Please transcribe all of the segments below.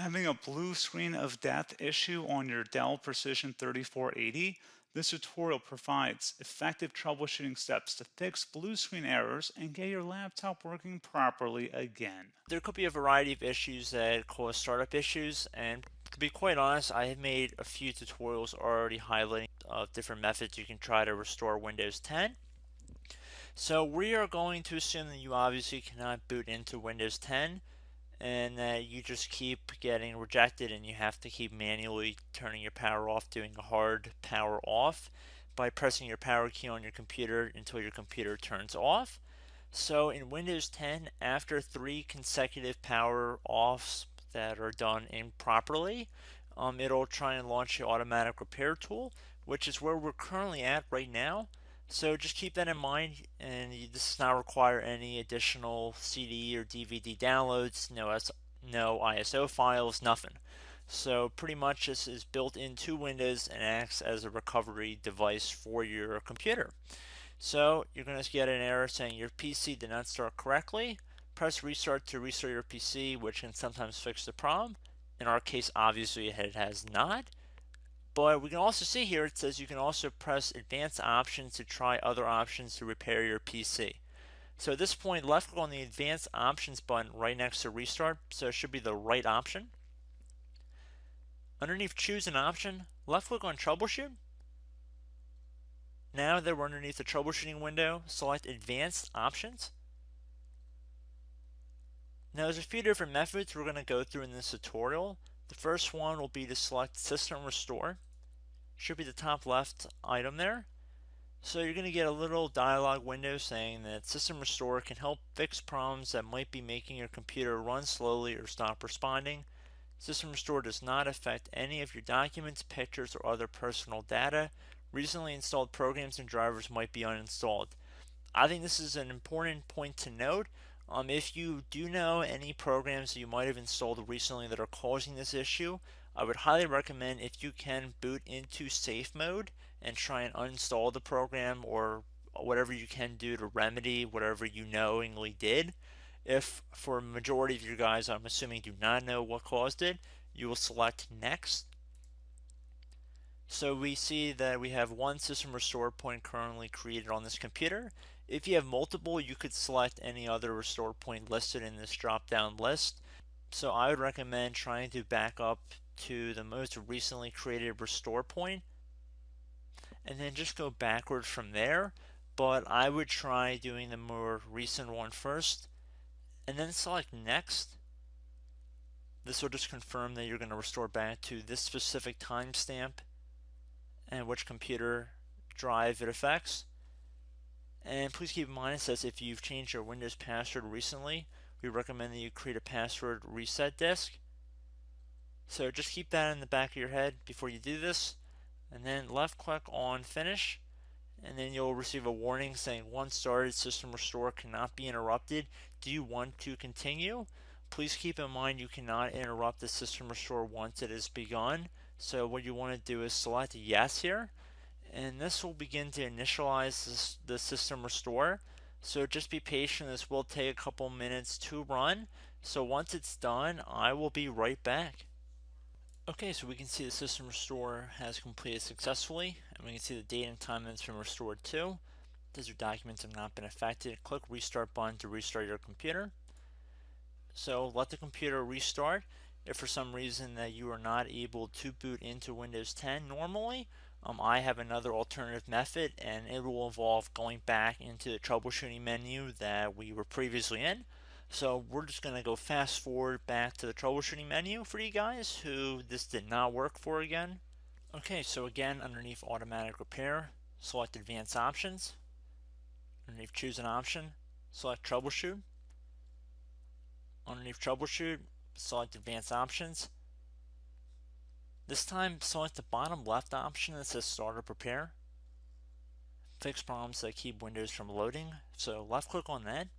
Having a blue screen of death issue on your Dell Precision 3480, this tutorial provides effective troubleshooting steps to fix blue screen errors and get your laptop working properly again. There could be a variety of issues that cause startup issues, and to be quite honest, I have made a few tutorials already highlighting different methods you can try to restore Windows 10. So we are going to assume that you obviously cannot boot into Windows 10 and that you just keep getting rejected and you have to keep manually turning your power off, doing a hard power off by pressing your power key on your computer until your computer turns off. So in Windows 10, after 3 consecutive power offs that are done improperly, it'll try and launch the automatic repair tool, which is where we're currently at right now. So just keep that in mind, and this does not require any additional CD or DVD downloads, no ISO files, nothing. So pretty much this is built into Windows and acts as a recovery device for your computer. So you're going to get an error saying your PC did not start correctly. Press restart to restart your PC, which can sometimes fix the problem. In our case, obviously it has not. But we can also see here it says you can also press advanced options to try other options to repair your PC. So at this point, left click on the advanced options button right next to restart, so it should be the right option. Underneath choose an option, left click on troubleshoot. Now that we're underneath the troubleshooting window, select advanced options. Now there's a few different methods we're going to go through in this tutorial. The first one will be to select system restore. Should be the top left item there. So you're going to get a little dialog window saying that System Restore can help fix problems that might be making your computer run slowly or stop responding. System Restore does not affect any of your documents, pictures, or other personal data. Recently installed programs and drivers might be uninstalled. I think this is an important point to note. If you do know any programs that you might have installed recently that are causing this issue, I would highly recommend if you can boot into safe mode and try and uninstall the program or whatever you can do to remedy whatever you knowingly did. If for a majority of you guys, I'm assuming do not know what caused it, you will select next. So we see that we have one system restore point currently created on this computer. If you have multiple, you could select any other restore point listed in this drop down list. So I would recommend trying to back up to the most recently created restore point and then just go backward from there. But I would try doing the more recent one first and then select next. This will just confirm that you're going to restore back to this specific timestamp and which computer drive it affects. And please keep in mind it says if you've changed your Windows password recently, we recommend that you create a password reset disk. So just keep that in the back of your head before you do this, and then left click on finish, and then you'll receive a warning saying once started, system restore cannot be interrupted. Do you want to continue? Please keep in mind you cannot interrupt the system restore once it is begun. So what you want to do is select yes here, and this will begin to initialize the system restore. So just be patient, this will take a couple minutes to run. So once it's done, I will be right back. Okay, so we can see the system restore has completed successfully, and we can see the date and time that it's been restored to. These your documents have not been affected. Click restart button to restart your computer. So let the computer restart. If for some reason that you are not able to boot into Windows 10 normally, I have another alternative method, and it will involve going back into the troubleshooting menu that we were previously in. So we're just going to go fast forward back to the troubleshooting menu for you guys who this did not work for again. Okay, so again, underneath automatic repair, select advanced options. Underneath choose an option, select troubleshoot. Underneath troubleshoot, select advanced options. This time, select the bottom left option that says start or prepare. Fix problems that keep Windows from loading. So left click on that.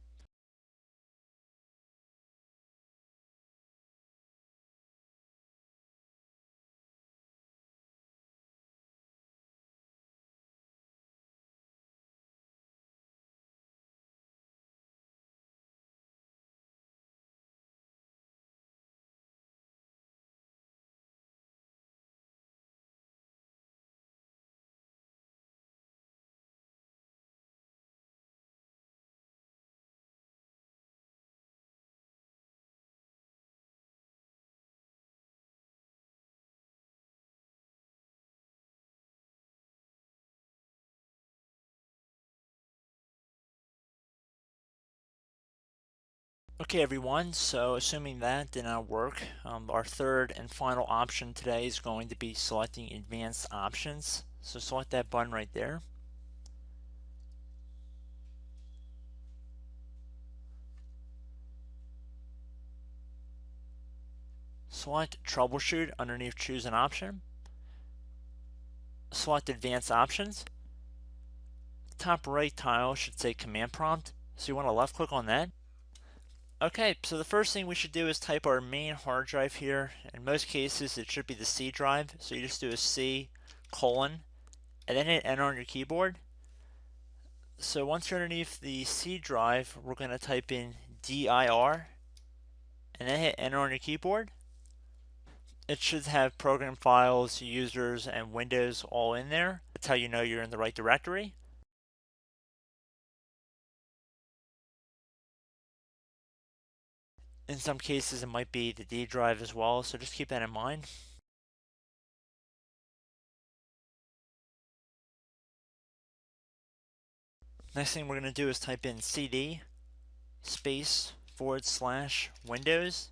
Okay, everyone, so assuming that did not work, our third and final option today is going to be selecting advanced options. So select that button right there. Select troubleshoot underneath choose an option. Select advanced options. Top right tile should say command prompt, so you want to left click on that. Okay, so the first thing we should do is type our main hard drive here. In most cases, it should be the C drive. So you just do a C colon and then hit enter on your keyboard. So once you're underneath the C drive, we're going to type in dir and then hit enter on your keyboard. It should have program files, users, and Windows all in there. That's how you know you're in the right directory. In some cases, it might be the D drive as well, so just keep that in mind. Next thing we're going to do is type in cd space / Windows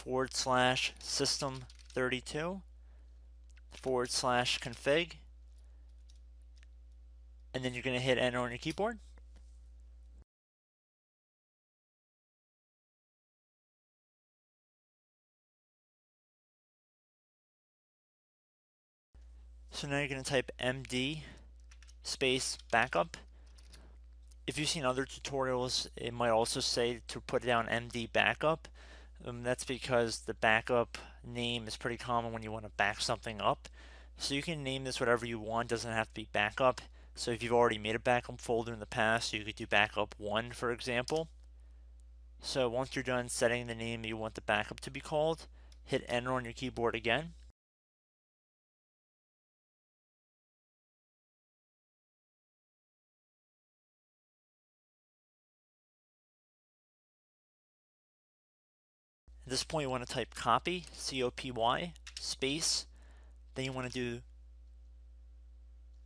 / system 32 / config, and then you're going to hit enter on your keyboard. So now you're going to type md space backup. If you've seen other tutorials, it might also say to put down md backup. That's because the backup name is pretty common when you want to back something up. So you can name this whatever you want, doesn't have to be backup. So if you've already made a backup folder in the past, you could do backup 1, for example. So once you're done setting the name you want the backup to be called, hit enter on your keyboard again. At this point you want to type copy, C-O-P-Y, space, then you want to do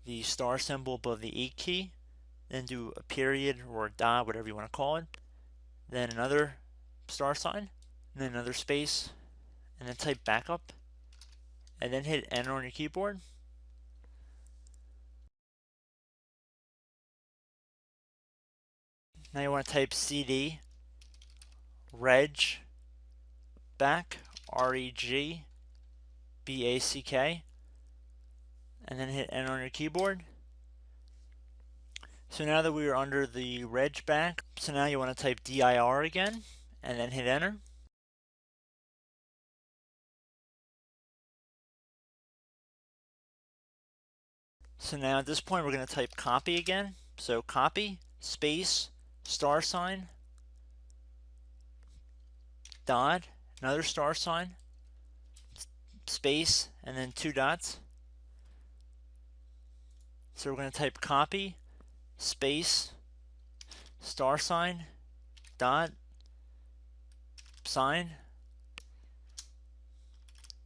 the star symbol above the 8 key, then do a period or a dot, whatever you want to call it, then another star sign, and then another space, and then type backup, and then hit enter on your keyboard. Now you want to type cd reg back, REG BACK, and then hit enter on your keyboard. So now that we are under the reg back, so now you want to type dir again, and then hit enter. So now at this point we're going to type copy again. So copy, space, star sign, dot, another star sign, space, and then 2 dots. So we're going to type copy, space, star sign, dot, sign,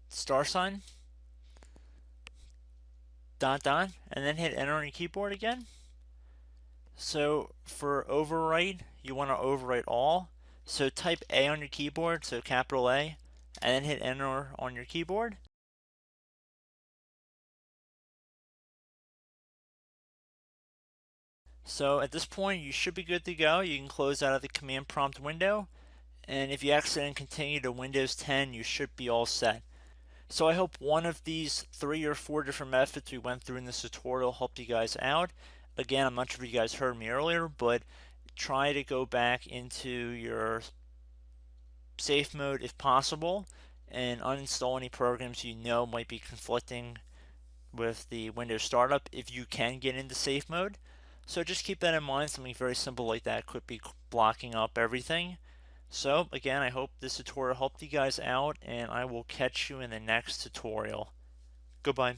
star sign, dot, dot, and then hit enter on your keyboard again. So for overwrite, you want to overwrite all. So type A on your keyboard, so capital A, and then hit enter on your keyboard. So at this point, you should be good to go. You can close out of the command prompt window. And if you accidentally continue to Windows 10, you should be all set. So I hope one of these 3 or 4 different methods we went through in this tutorial helped you guys out. Again, I'm not sure if you guys heard me earlier, but try to go back into your safe mode if possible and uninstall any programs you know might be conflicting with the Windows startup if you can get into safe mode. So just keep that in mind. Something very simple like that could be blocking up everything. So again, I hope this tutorial helped you guys out, and I will catch you in the next tutorial. Goodbye.